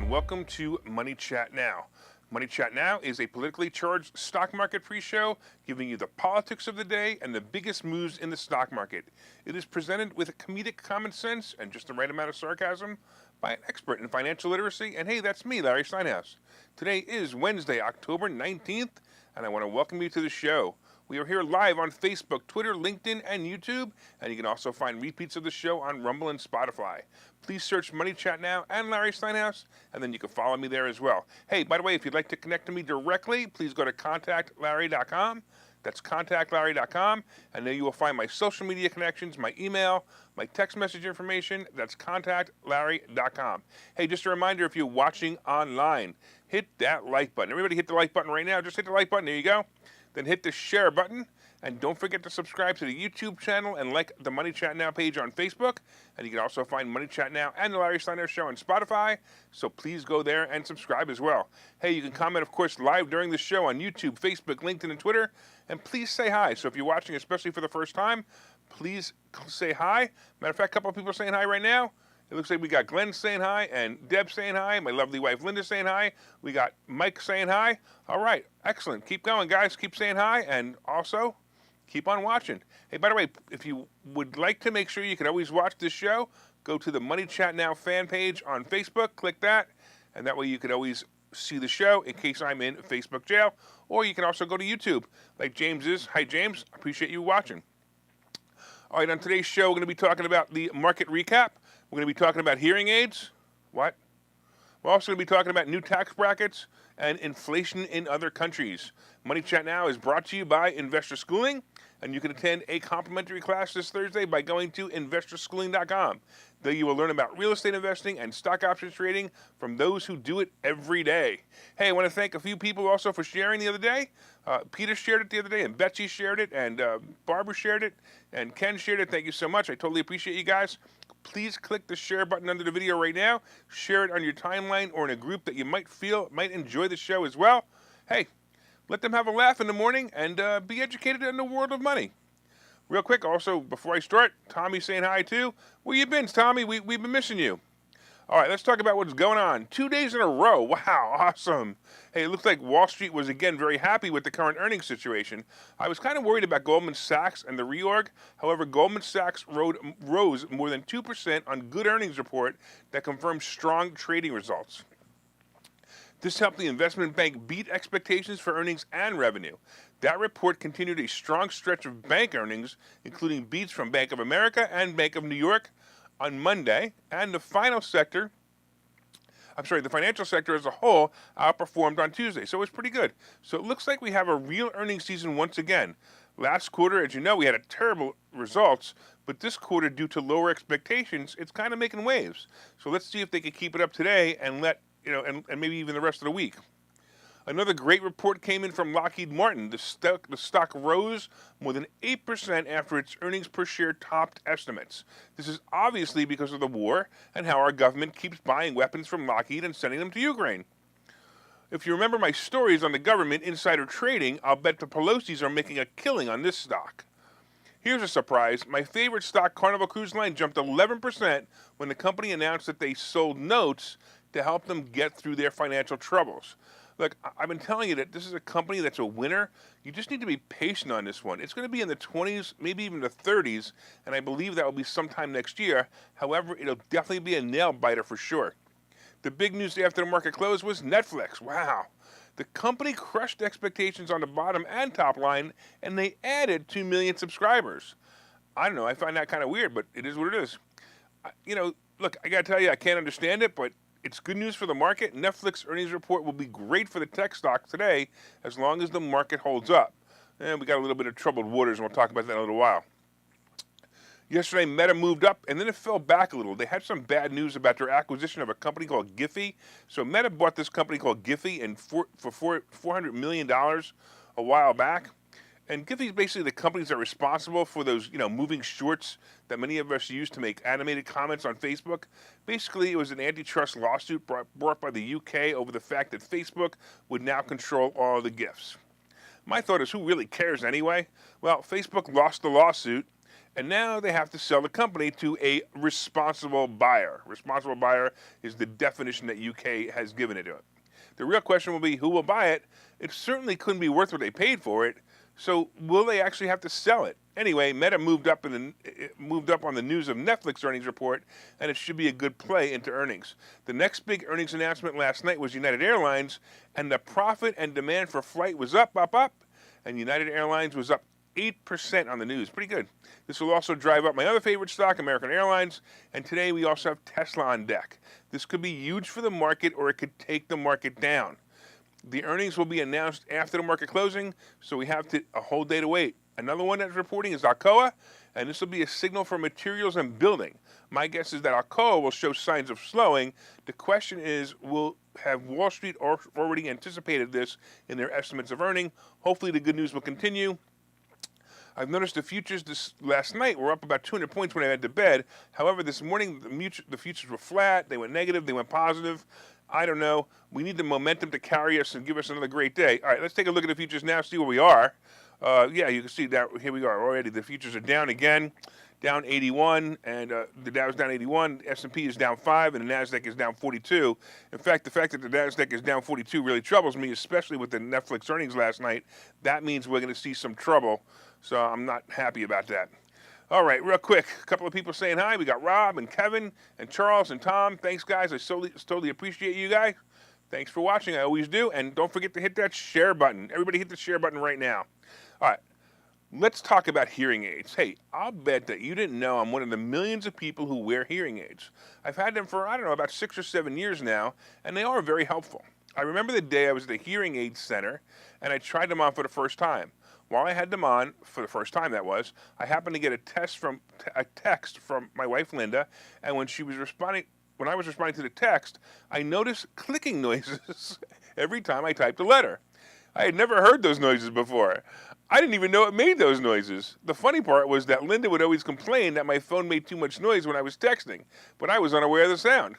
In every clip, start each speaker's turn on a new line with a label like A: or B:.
A: and welcome to Money Chat Now. Money Chat Now is a politically charged stock market pre-show giving you the politics of the day and the biggest moves in the stock market. It is presented with a comedic common sense and just the right amount of sarcasm by an expert in financial literacy. And hey, that's me, Larry Steinhouse. Today is Wednesday, October 19th, and I want to welcome you to the show. We are here live on Facebook, Twitter, LinkedIn, and YouTube, and you can also find repeats of the show on Rumble and Spotify. Please search Money Chat Now and Larry Steinhouse, and then you can follow me there as well. Hey, by the way, if you'd like to connect to me directly, please go to contactlarry.com. That's contactlarry.com, and there you will find my social media connections, my email, my text message information. That's contactlarry.com. Hey, just a reminder, if you're watching online, hit that like button. Everybody hit the like button right now. Just hit the like button. There you go. Then hit the share button, and don't forget to subscribe to the YouTube channel and like the Money Chat Now page on Facebook. And you can also find Money Chat Now and the Larry Steinhouse Show on Spotify, so please go there and subscribe as well. Hey, you can comment, of course, live during the show on YouTube, Facebook, LinkedIn, and Twitter, and please say hi. So if you're watching, especially for the first time, please say hi. Matter of fact, a couple of people are saying hi right now. It looks like we got Glenn saying hi and Deb saying hi. My lovely wife Linda saying hi. We got Mike saying hi. All right, excellent. Keep going, guys. Keep saying hi, and also keep on watching. Hey, by the way, if you would like to make sure you can always watch this show, go to the Money Chat Now fan page on Facebook. Click that, and that way you can always see the show in case I'm in Facebook jail. Or you can also go to YouTube, like James is. Hi, James. Appreciate you watching. All right, on today's show, we're going to be talking about the market recap. We're going to be talking about hearing aids. What? We're also going to be talking about new tax brackets and inflation in other countries. Money Chat Now is brought to you by Investor Schooling, and you can attend a complimentary class this Thursday by going to investorschooling.com. There you will learn about real estate investing and stock options trading from those who do it every day. Hey, I want to thank a few people also for sharing the other day. Peter shared it the other day, and Betsy shared it, and Barbara shared it, and Ken shared it. Thank you so much. I totally appreciate you guys. Please click the share button under the video right now. Share it on your timeline or in a group that you might feel might enjoy the show as well. Hey, let them have a laugh in the morning and be educated in the world of money. Real quick, also, before I start, Tommy's saying hi too. Where you been, Tommy? We've been missing you. All right, let's talk about what's going on. 2 days in a row. Wow, awesome. Hey, it looks like Wall Street was again very happy with the current earnings situation. I was kind of worried about Goldman Sachs and the reorg. However, Goldman Sachs rose more than 2% on good earnings report that confirmed strong trading results. This helped the investment bank beat expectations for earnings and revenue. That report continued a strong stretch of bank earnings, including beats from Bank of America and Bank of New York on Monday, and the financial sector as a whole outperformed on Tuesday, so it was pretty good. So it looks like we have a real earnings season once again. Last quarter, as you know, we had a terrible results, but this quarter, due to lower expectations, it's kind of making waves. So let's see if they can keep it up today and and maybe even the rest of the week. Another great report came in from Lockheed Martin. The stock rose more than 8% after its earnings per share topped estimates. This is obviously because of the war and how our government keeps buying weapons from Lockheed and sending them to Ukraine. If you remember my stories on the government insider trading, I'll bet the Pelosi's are making a killing on this stock. Here's a surprise. My favorite stock, Carnival Cruise Line, jumped 11% when the company announced that they sold notes to help them get through their financial troubles. Look, I've been telling you that this is a company that's a winner. You just need to be patient on this one. It's going to be in the 20s, maybe even the 30s, and I believe that will be sometime next year. However, it'll definitely be a nail biter for sure. The big news after the market closed was Netflix. Wow. The company crushed expectations on the bottom and top line, and they added 2 million subscribers. I don't know. I find that kind of weird, but it is what it is. Look, I got to tell you, I can't understand it, but it's good news for the market. Netflix earnings report will be great for the tech stock today as long as the market holds up. And we got a little bit of troubled waters, and we'll talk about that in a little while. Yesterday, Meta moved up, and then it fell back a little. They had some bad news about their acquisition of a company called Giphy. So Meta bought this company called Giphy for $400 million a while back. And Giphy is basically the companies that are responsible for those, moving shorts that many of us use to make animated comments on Facebook. Basically, it was an antitrust lawsuit brought by the UK over the fact that Facebook would now control all the GIFs. My thought is, who really cares anyway? Well, Facebook lost the lawsuit, and now they have to sell the company to a responsible buyer. Responsible buyer is the definition that UK has given it to it. The real question will be who will buy it. It certainly couldn't be worth what they paid for it. So will they actually have to sell it? Anyway, Meta moved up on the news of Netflix earnings report, and it should be a good play into earnings. The next big earnings announcement last night was United Airlines, and the profit and demand for flight was up, and United Airlines was up 8% on the news. Pretty good. This will also drive up my other favorite stock, American Airlines, and today we also have Tesla on deck. This could be huge for the market, or it could take the market down. The earnings will be announced after the market closing, so we have a whole day to wait. Another one that's reporting is Alcoa, and this will be a signal for materials and building. My guess is that Alcoa will show signs of slowing. The question is, have Wall Street already anticipated this in their estimates of earning? Hopefully the good news will continue. I've noticed the futures last night were up about 200 points when I went to bed. However, this morning the futures were flat. They went negative. They went positive. I don't know. We need the momentum to carry us and give us another great day. All right, let's take a look at the futures now, see where we are. Yeah, you can see that here we are already. The futures are down again, down 81, and the Dow is down 81. The S&P is down 5, and the Nasdaq is down 42. In fact, the fact that the Nasdaq is down 42 really troubles me, especially with the Netflix earnings last night. That means we're going to see some trouble, so I'm not happy about that. All right, real quick, a couple of people saying hi. We got Rob and Kevin and Charles and Tom. Thanks, guys. I totally appreciate you guys. Thanks for watching. I always do. And don't forget to hit that share button. Everybody hit the share button right now. All right, let's talk about hearing aids. Hey, I'll bet that you didn't know I'm one of the millions of people who wear hearing aids. I've had them for, I don't know, about 6 or 7 years now, and they are very helpful. I remember the day I was at the hearing aid center, and I tried them on for the first time. While I had them on, for the first time that was, I happened to get a text from my wife Linda, and when I was responding to the text, I noticed clicking noises every time I typed a letter. I had never heard those noises before. I didn't even know it made those noises. The funny part was that Linda would always complain that my phone made too much noise when I was texting, but I was unaware of the sound.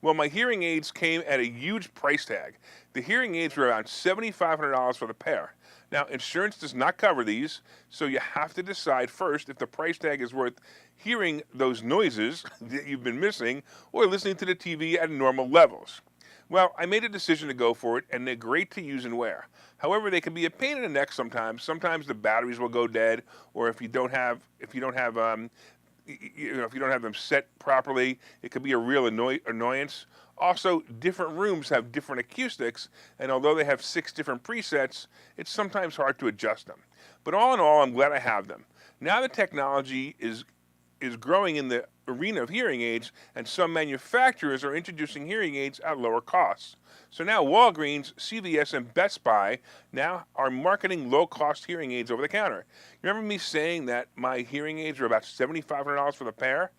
A: Well, my hearing aids came at a huge price tag. The hearing aids were around $7,500 for the pair. Now, insurance does not cover these, so you have to decide first if the price tag is worth hearing those noises that you've been missing or listening to the TV at normal levels. Well, I made a decision to go for it, and they're great to use and wear. However, they can be a pain in the neck sometimes. Sometimes the batteries will go dead, or if you don't have them set properly, it could be a real annoyance. Also, different rooms have different acoustics, and although they have 6 different presets, it's sometimes hard to adjust them. But all in all, I'm glad I have them. Now the technology is growing in the arena of hearing aids, and some manufacturers are introducing hearing aids at lower costs. So now Walgreens, CVS, and Best Buy now are marketing low-cost hearing aids over the counter. You remember me saying that my hearing aids are about $7,500 for the pair?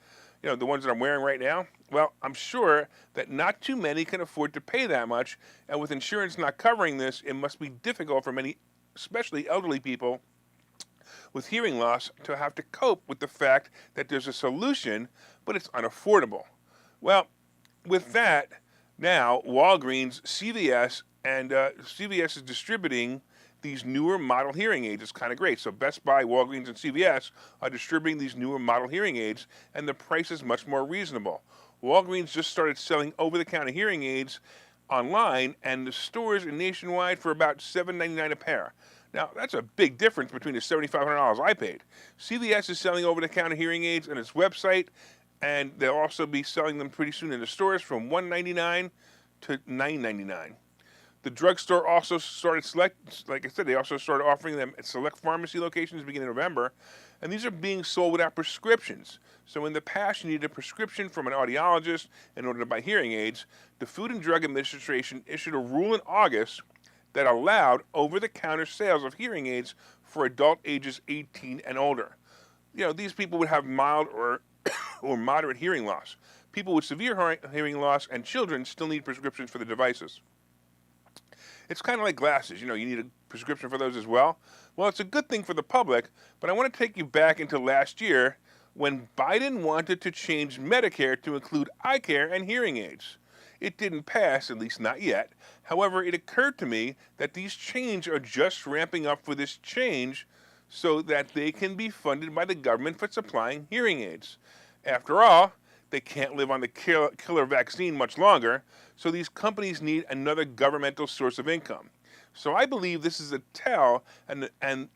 A: You know, the ones that I'm wearing right now? Well, I'm sure that not too many can afford to pay that much, and with insurance not covering this, it must be difficult for many, especially elderly people with hearing loss, to have to cope with the fact that there's a solution, but it's unaffordable. Well, with that, now Walgreens, CVS, and CVS is distributing these newer model hearing aids. It's kind of great. So Best Buy, Walgreens, and CVS are distributing these newer model hearing aids, and the price is much more reasonable. Walgreens just started selling over-the-counter hearing aids online, and the stores are nationwide for about $7.99 a pair. Now, that's a big difference between the $7,500 I paid. CVS is selling over-the-counter hearing aids on its website, and they'll also be selling them pretty soon in the stores from $1.99 to $9.99. The drugstore also started they also started offering them at select pharmacy locations beginning of November, and these are being sold without prescriptions. So in the past, you needed a prescription from an audiologist in order to buy hearing aids. The Food and Drug Administration issued a rule in August that allowed over-the-counter sales of hearing aids for adult ages 18 and older. You know, these people would have mild or moderate hearing loss. People with severe hearing loss and children still need prescriptions for the devices. It's kind of like glasses. You know, you need a prescription for those as well. Well, it's a good thing for the public, but I want to take you back into last year when Biden wanted to change Medicare to include eye care and hearing aids. It didn't pass, at least not yet. However, it occurred to me that these changes are just ramping up for this change, so that they can be funded by the government for supplying hearing aids. After all, they can't live on the killer vaccine much longer, so these companies need another governmental source of income. So I believe this is a tell, and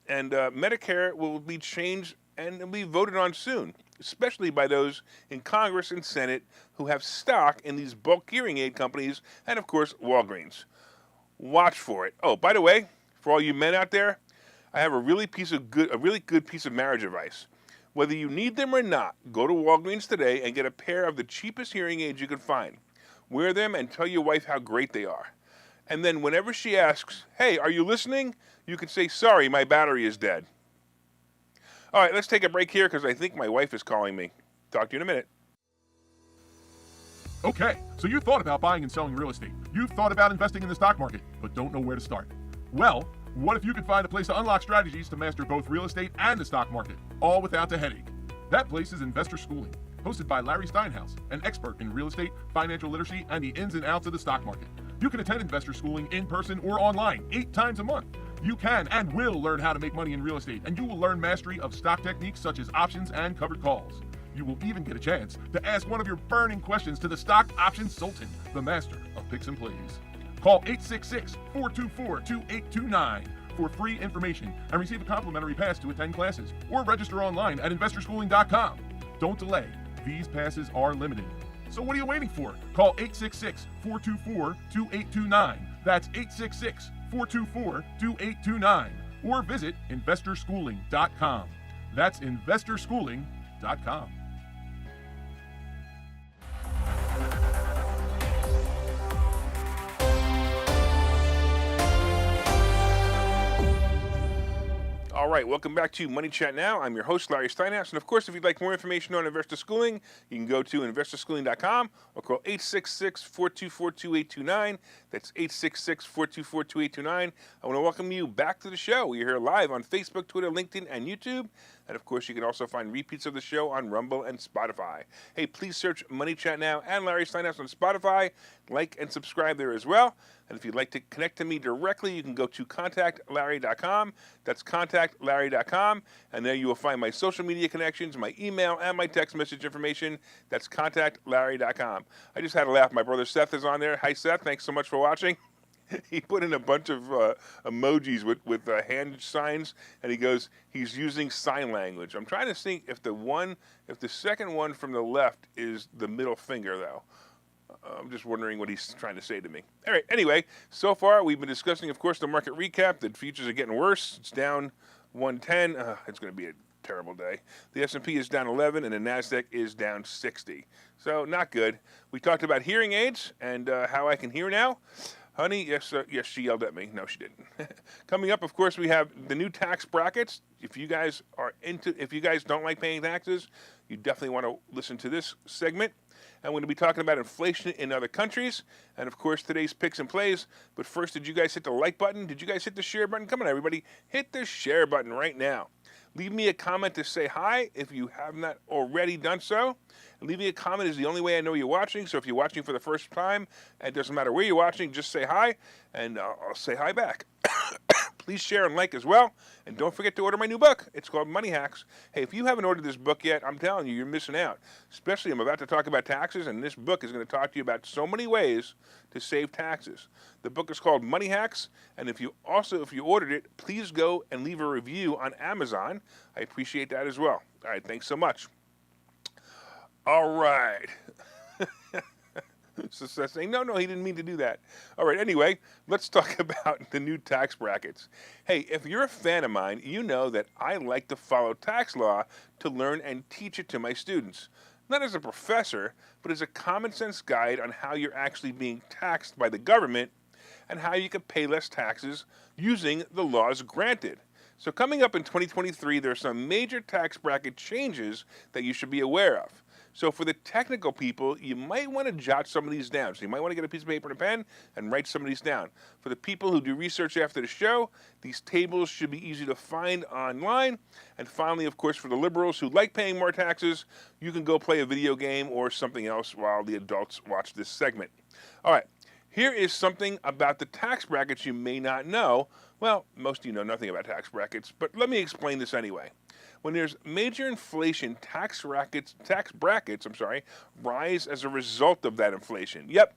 A: Medicare will be changed and will be voted on soon, especially by those in Congress and Senate who have stock in these bulk hearing aid companies and, of course, Walgreens. Watch for it. Oh, by the way, for all you men out there, I have a really good piece of marriage advice. Whether you need them or not, go to Walgreens today and get a pair of the cheapest hearing aids you can find. Wear them and tell your wife how great they are. And then whenever she asks, "Hey, are you listening?" you can say, "Sorry, my battery is dead." All right, let's take a break here because I think my wife is calling me. Talk to you in a minute.
B: Okay, so you thought about buying and selling real estate. You've thought about investing in the stock market, but don't know where to start. Well, what if you could find a place to unlock strategies to master both real estate and the stock market, all without the headache? That place is Investor Schooling, hosted by Larry Steinhouse, an expert in real estate, financial literacy, and the ins and outs of the stock market. You can attend Investor Schooling in person or online 8 times a month. You can and will learn how to make money in real estate, and you will learn mastery of stock techniques such as options and covered calls. You will even get a chance to ask one of your burning questions to the stock option sultan, the master of picks and plays. Call 866-424-2829 for free information and receive a complimentary pass to attend classes, or register online at investorschooling.com. Don't delay. These passes are limited. So what are you waiting for? Call 866-424-2829. That's 866-424-2829. Or visit investorschooling.com. That's investorschooling.com.
A: All right, welcome back to Money Chat Now. I'm your host, Larry Steinhouse. And of course, if you'd like more information on Investor Schooling, you can go to investorschooling.com or call 866-424-2829. That's 866-424-2829. I want to welcome you back to the show. We're here live on Facebook, Twitter, LinkedIn, and YouTube. And of course, you can also find repeats of the show on Rumble and Spotify. Hey, please search Money Chat Now and Larry Steinhouse on Spotify. Like and subscribe there as well. And if you'd like to connect to me directly, you can go to contactlarry.com. That's contactlarry.com. And there you will find my social media connections, my email, and my text message information. That's contactlarry.com. I just had a laugh. My brother Seth is on there. Hi, Seth. Thanks so much for watching. He put in a bunch of emojis with hand signs, and he goes, he's using sign language. I'm trying to think if the second one from the left is the middle finger, though. I'm just wondering what he's trying to say to me. All right, anyway, so far we've been discussing, of course, the market recap. The futures are getting worse. It's down 110. It's going to be a terrible day. The S&P is down 11, and the NASDAQ is down 60. So not good. We talked about hearing aids and how I can hear now. Honey, yes, she yelled at me. No, she didn't. Coming up, of course, we have the new tax brackets. If you guys don't like paying taxes, you definitely want to listen to this segment. And we're going to be talking about inflation in other countries, and of course today's picks and plays. But first, did you guys hit the like button? Did you guys hit the share button? Come on, everybody, hit the share button right now. Leave me a comment to say hi if you have not already done so. And leaving a comment is the only way I know you're watching. So if you're watching for the first time, it doesn't matter where you're watching, just say hi, and I'll say hi back. Please share and like as well. And don't forget to order my new book. It's called Money Hacks. Hey, if you haven't ordered this book yet, I'm telling you, you're missing out. Especially, I'm about to talk about taxes, and this book is going to talk to you about so many ways to save taxes. The book is called Money Hacks, and if you ordered it, please go and leave a review on Amazon. I appreciate that as well. All right, thanks so much. All right. So saying, no, he didn't mean to do that. All right, anyway, let's talk about the new tax brackets. Hey, if you're a fan of mine, you know that I like to follow tax law to learn and teach it to my students. Not as a professor, but as a common sense guide on how you're actually being taxed by the government and how you can pay less taxes using the laws granted. So coming up in 2023, there are some major tax bracket changes that you should be aware of. So for the technical people, you might want to jot some of these down. So you might want to get a piece of paper and a pen and write some of these down. For the people who do research after the show, these tables should be easy to find online. And finally, of course, for the liberals who like paying more taxes, you can go play a video game or something else while the adults watch this segment. All right, here is something about the tax brackets you may not know, Well, most of you know nothing about tax brackets, but let me explain this anyway. When there's major inflation, tax brackets, rise as a result of that inflation. Yep,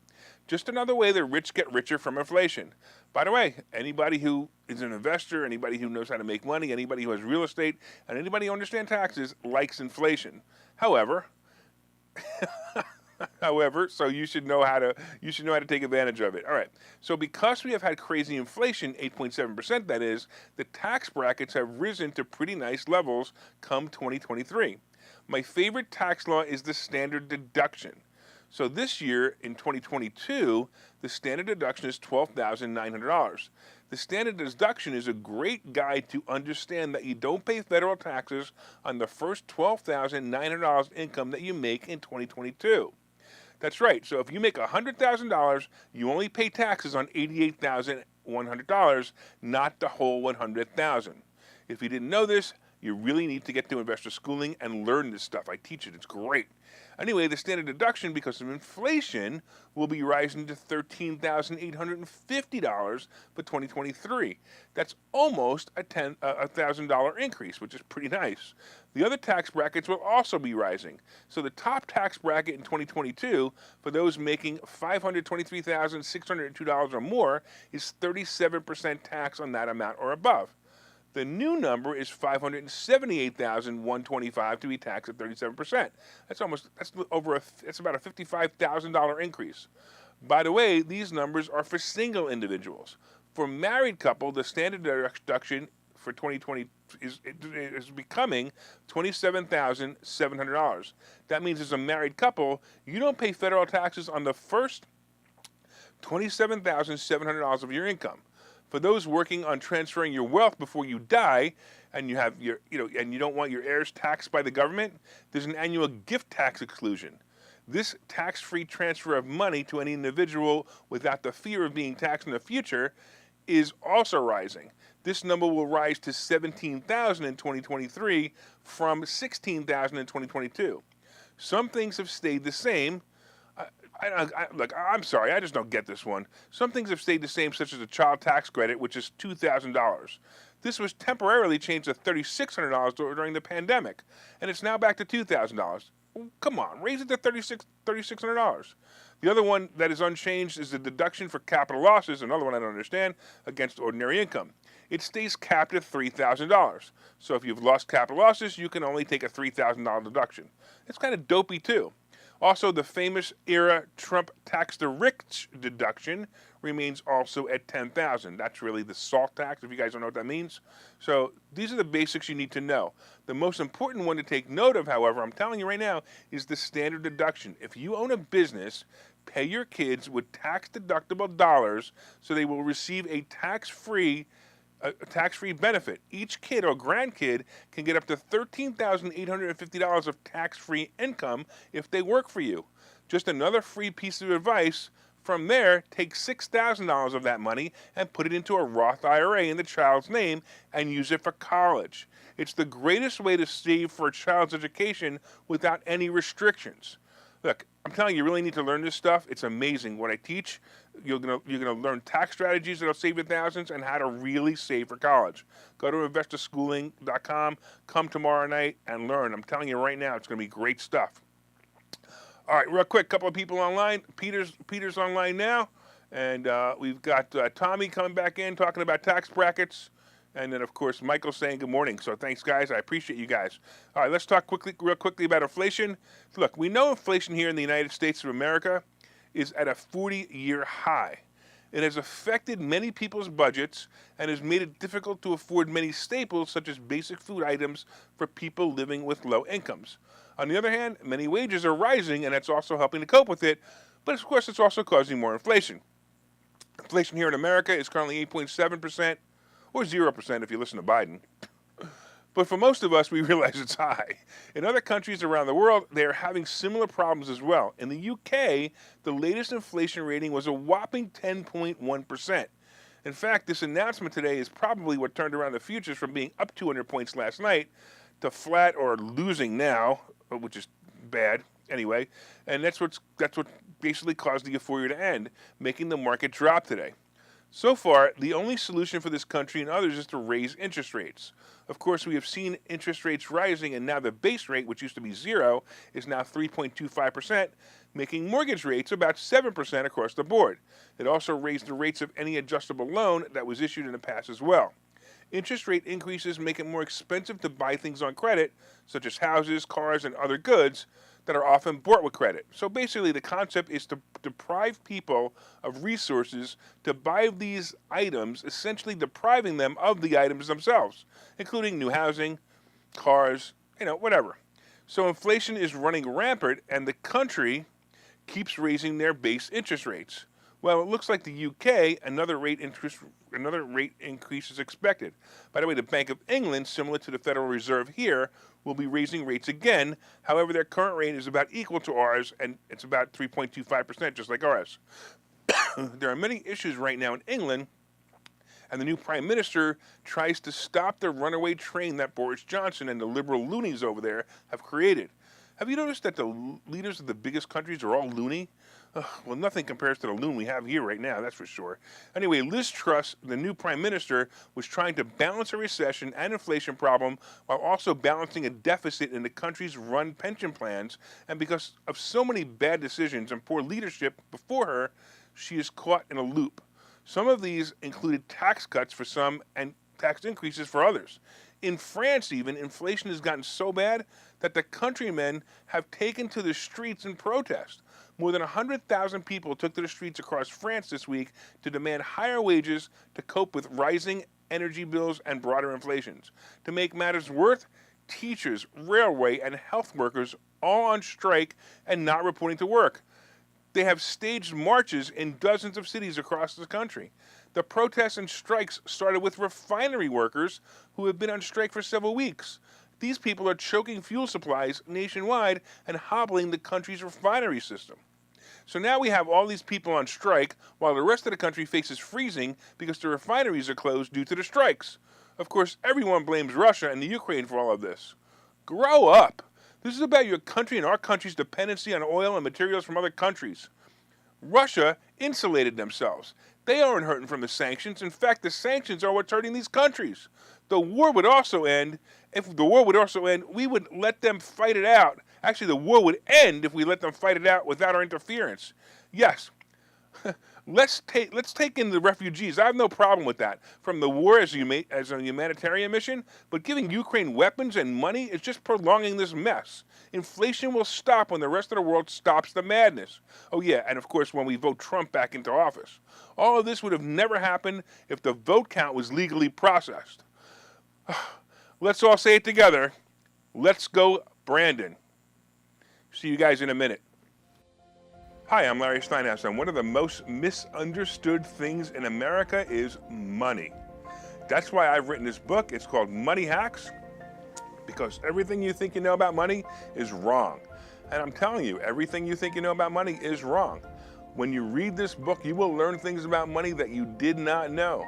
A: just another way the rich get richer from inflation. By the way, anybody who is an investor, anybody who knows how to make money, anybody who has real estate, and anybody who understands taxes likes inflation. However, so you should know how to take advantage of it. All right. So because we have had crazy inflation, 8.7% that is, the tax brackets have risen to pretty nice levels come 2023. My favorite tax law is the standard deduction. So this year in 2022, the standard deduction is $12,900. The standard deduction is a great guide to understand that you don't pay federal taxes on the first $12,900 income that you make in 2022. That's right. So if you make $100,000, you only pay taxes on $88,100, not the whole $100,000. If you didn't know this, you really need to get to investor schooling and learn this stuff. I teach it. It's great. Anyway, the standard deduction, because of inflation, will be rising to $13,850 for 2023. That's almost a $1,000 increase, which is pretty nice. The other tax brackets will also be rising. So the top tax bracket in 2022 for those making $523,602 or more is 37% tax on that amount or above. The new number is $578,125 to be taxed at 37%. That's about a $55,000 increase. By the way, these numbers are for single individuals. For married couple, the standard deduction for 2020 is becoming $27,700. That means as a married couple, you don't pay federal taxes on the first $27,700 of your income. For those working on transferring your wealth before you die, and you have and you don't want your heirs taxed by the government, there's an annual gift tax exclusion. This tax-free transfer of money to any individual without the fear of being taxed in the future is also rising. This number will rise to $17,000 in 2023 from $16,000 in 2022. Some things have stayed the same. Look, I'm sorry, I just don't get this one. Some things have stayed the same, such as the child tax credit, which is $2,000. This was temporarily changed to $3,600 during the pandemic, and it's now back to $2,000. Come on, raise it to $3,600. The other one that is unchanged is the deduction for capital losses, another one I don't understand, against ordinary income. It stays capped at $3,000. So if you've lost capital losses, you can only take a $3,000 deduction. It's kind of dopey, too. Also, the famous era Trump tax the rich deduction remains also at $10,000. That's really the SALT tax, if you guys don't know what that means. So these are the basics you need to know. The most important one to take note of, however, I'm telling you right now, is the standard deduction. If you own a business, pay your kids with tax-deductible dollars so they will receive a tax-free benefit. Each kid or grandkid can get up to $13,850 of tax-free income if they work for you. Just another free piece of advice. From there, take $6,000 of that money and put it into a Roth IRA in the child's name and use it for college. It's the greatest way to save for a child's education without any restrictions. Look, I'm telling you, you really need to learn this stuff. It's amazing what I teach. You're gonna learn tax strategies that'll save you thousands and how to really save for college. Go to investorschooling.com. Come tomorrow night and learn. I'm telling you right now, it's gonna be great stuff. All right, real quick, couple of people online. Peter's online now, and we've got Tommy coming back in talking about tax brackets. And then, of course, Michael saying good morning. So thanks, guys. I appreciate you guys. All right, let's talk real quickly about inflation. Look, we know inflation here in the United States of America is at a 40-year high. It has affected many people's budgets and has made it difficult to afford many staples, such as basic food items, for people living with low incomes. On the other hand, many wages are rising, and that's also helping to cope with it. But, of course, it's also causing more inflation. Inflation here in America is currently 8.7%. Or 0% if you listen to Biden. But for most of us, we realize it's high. In other countries around the world, they are having similar problems as well. In the UK, the latest inflation rating was a whopping 10.1%. In fact, this announcement today is probably what turned around the futures from being up 200 points last night to flat or losing now, which is bad anyway. And that's what basically caused the euphoria to end, making the market drop today. So far, the only solution for this country and others is to raise interest rates. Of course, we have seen interest rates rising, and now the base rate, which used to be 0, is now 3.25%, making mortgage rates about 7% across the board. It also raised the rates of any adjustable loan that was issued in the past as well. Interest rate increases make it more expensive to buy things on credit, such as houses, cars, and other goods that are often bought with credit. So basically, the concept is to deprive people of resources to buy these items, essentially depriving them of the items themselves, including new housing, cars, whatever. So inflation is running rampant, and the country keeps raising their base interest rates. Well, it looks like the UK, another rate increase is expected. By the way, the Bank of England, similar to the Federal Reserve here, will be raising rates again. However, their current rate is about equal to ours, and it's about 3.25%, just like ours. There are many issues right now in England, and the new Prime Minister tries to stop the runaway train that Boris Johnson and the liberal loonies over there have created. Have you noticed that the leaders of the biggest countries are all loony? Well, nothing compares to the loon we have here right now, that's for sure. Anyway, Liz Truss, the new prime minister, was trying to balance a recession and inflation problem while also balancing a deficit in the country's run pension plans. And because of so many bad decisions and poor leadership before her, she is caught in a loop. Some of these included tax cuts for some and tax increases for others. In France, even, inflation has gotten so bad that the countrymen have taken to the streets in protest. More than 100,000 people took to the streets across France this week to demand higher wages to cope with rising energy bills and broader inflations. To make matters worse, teachers, railway, and health workers all on strike and not reporting to work. They have staged marches in dozens of cities across the country. The protests and strikes started with refinery workers who have been on strike for several weeks. These people are choking fuel supplies nationwide and hobbling the country's refinery system. So now we have all these people on strike while the rest of the country faces freezing because the refineries are closed due to the strikes. Of course, everyone blames Russia and the Ukraine for all of this. Grow up. This is about your country and our country's dependency on oil and materials from other countries. Russia insulated themselves. They aren't hurting from the sanctions. In fact, the sanctions are what's hurting these countries. The war would also end. If the war would also end, we would let them fight it out. Actually, the war would end if we let them fight it out without our interference. Yes, let's take in the refugees. I have no problem with that from the war as a humanitarian mission, but giving Ukraine weapons and money is just prolonging this mess. Inflation will stop when the rest of the world stops the madness. Oh yeah, and of course when we vote Trump back into office. All of this would have never happened if the vote count was legally processed. Let's all say it together. Let's go, Brandon. See you guys in a minute. Hi, I'm Larry Steinhouse, and one of the most misunderstood things in America is money. That's why I've written this book. It's called Money Hacks, because everything you think you know about money is wrong. And I'm telling you, everything you think you know about money is wrong. When you read this book, you will learn things about money that you did not know.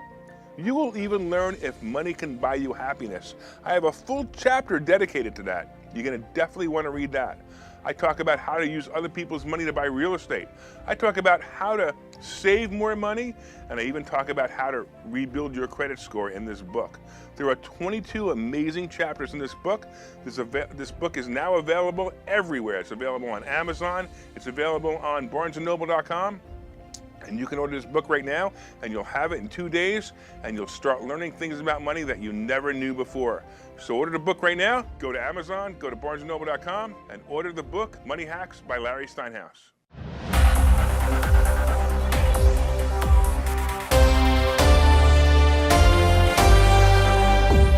A: You will even learn if money can buy you happiness. I have a full chapter dedicated to that. You're going to definitely want to read that. I talk about how to use other people's money to buy real estate. I talk about how to save more money, and I even talk about how to rebuild your credit score in this book. There are 22 amazing chapters in this book. This book is now available everywhere. It's available on Amazon. It's available on barnesandnoble.com. And you can order this book right now, and you'll have it in 2 days, and you'll start learning things about money that you never knew before. So order the book right now. Go to Amazon, go to barnesandnoble.com, and order the book, Money Hacks by Larry Steinhouse.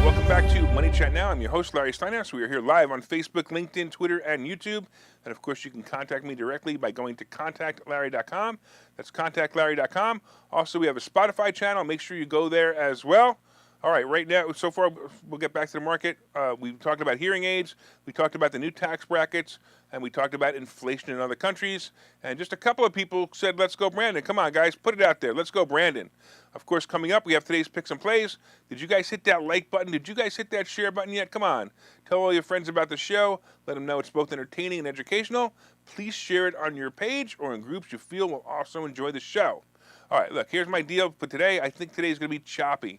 A: Welcome back to Money Chat Now. I'm your host, Larry Steinhouse. We are here live on Facebook, LinkedIn, Twitter, and YouTube. And of course, you can contact me directly by going to contactlarry.com. That's contactlarry.com. Also, we have a Spotify channel. Make sure you go there as well. All right, right now, so far, we'll get back to the market. We talked about hearing aids. We talked about the new tax brackets. And we talked about inflation in other countries. And just a couple of people said, let's go, Brandon. Come on, guys, put it out there. Let's go, Brandon. Of course, coming up, we have today's picks and plays. Did you guys hit that like button? Did you guys hit that share button yet? Come on. Tell all your friends about the show. Let them know it's both entertaining and educational. Please share it on your page or in groups you feel will also enjoy the show. All right, look, here's my deal for today. I think today is going to be choppy.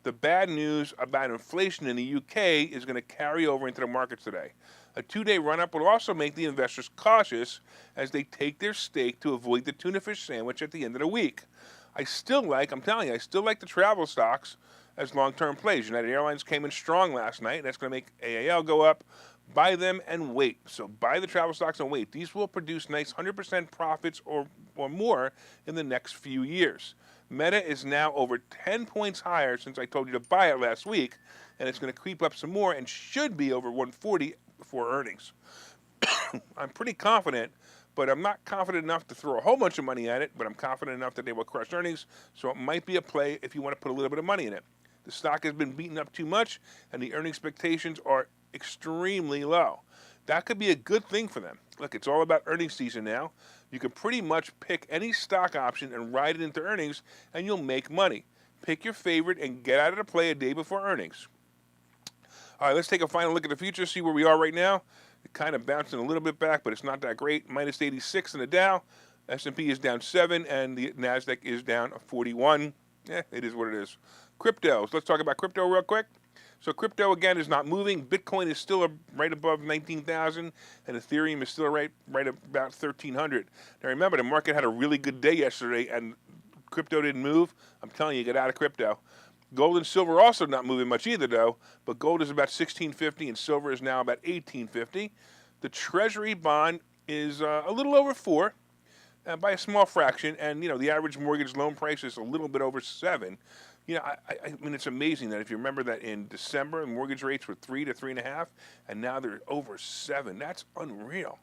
A: The bad news about inflation in the UK is going to carry over into the markets today. A 2-day run-up will also make the investors cautious as they take their stake to avoid the tuna fish sandwich at the end of the week. I'm telling you, I still like the travel stocks as long-term plays. United Airlines came in strong last night. That's going to make AAL go up. Buy them and wait. So buy the travel stocks and wait. These will produce nice 100% profits or more in the next few years. Meta is now over 10 points higher since I told you to buy it last week, and it's going to creep up some more and should be over 140 before earnings. I'm pretty confident, but I'm not confident enough to throw a whole bunch of money at it, but I'm confident enough that they will crush earnings, so it might be a play if you want to put a little bit of money in it. The stock has been beaten up too much, and the earning expectations are extremely low. That could be a good thing for them. Look, it's all about earnings season now. You can pretty much pick any stock option and ride it into earnings, and you'll make money. Pick your favorite and get out of the play a day before earnings. All right, let's take a final look at the future, see where we are right now. It kind of bouncing a little bit back, but it's not that great. Minus 86 in the Dow. S&P is down 7, and the NASDAQ is down 41. It is what it is. Cryptos. Let's talk about crypto real quick. So crypto, again, is not moving. Bitcoin is still right above 19,000, and Ethereum is still right about 1,300. Now, remember, the market had a really good day yesterday, and crypto didn't move. I'm telling you, get out of crypto. Gold and silver also not moving much either, though, but gold is about 1,650, and silver is now about 1,850. The Treasury bond is a little over 4 by a small fraction, and, the average mortgage loan price is a little bit over 7. I mean, it's amazing that if you remember that in December, mortgage rates were 3 to 3.5, and now they're over 7. That's unreal.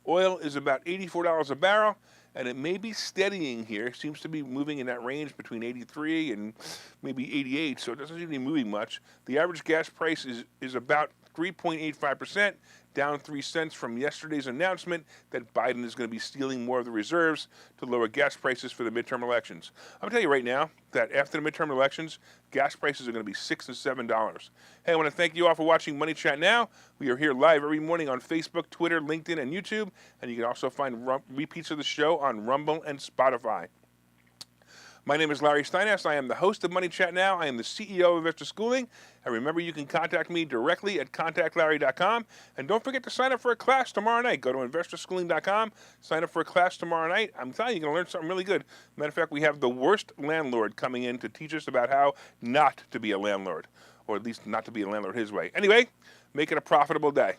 A: Oil is about $84 a barrel, and it may be steadying here. It seems to be moving in that range between 83 and maybe 88, so it doesn't seem to be moving much. The average gas price is about 3.85%, down 3 cents from yesterday's announcement that Biden is going to be stealing more of the reserves to lower gas prices for the midterm elections. I'm going to tell you right now that after the midterm elections, gas prices are going to be $6 and $7. Hey, I want to thank you all for watching Money Chat Now. We are here live every morning on Facebook, Twitter, LinkedIn, and YouTube, and you can also find repeats of the show on Rumble and Spotify. My name is Larry Steinhouse. I am the host of Money Chat Now. I am the CEO of Investor Schooling. And remember, you can contact me directly at contactlarry.com. And don't forget to sign up for a class tomorrow night. Go to investorschooling.com, sign up for a class tomorrow night. I'm telling you, you're going to learn something really good. Matter of fact, we have the worst landlord coming in to teach us about how not to be a landlord, or at least not to be a landlord his way. Anyway, make it a profitable day.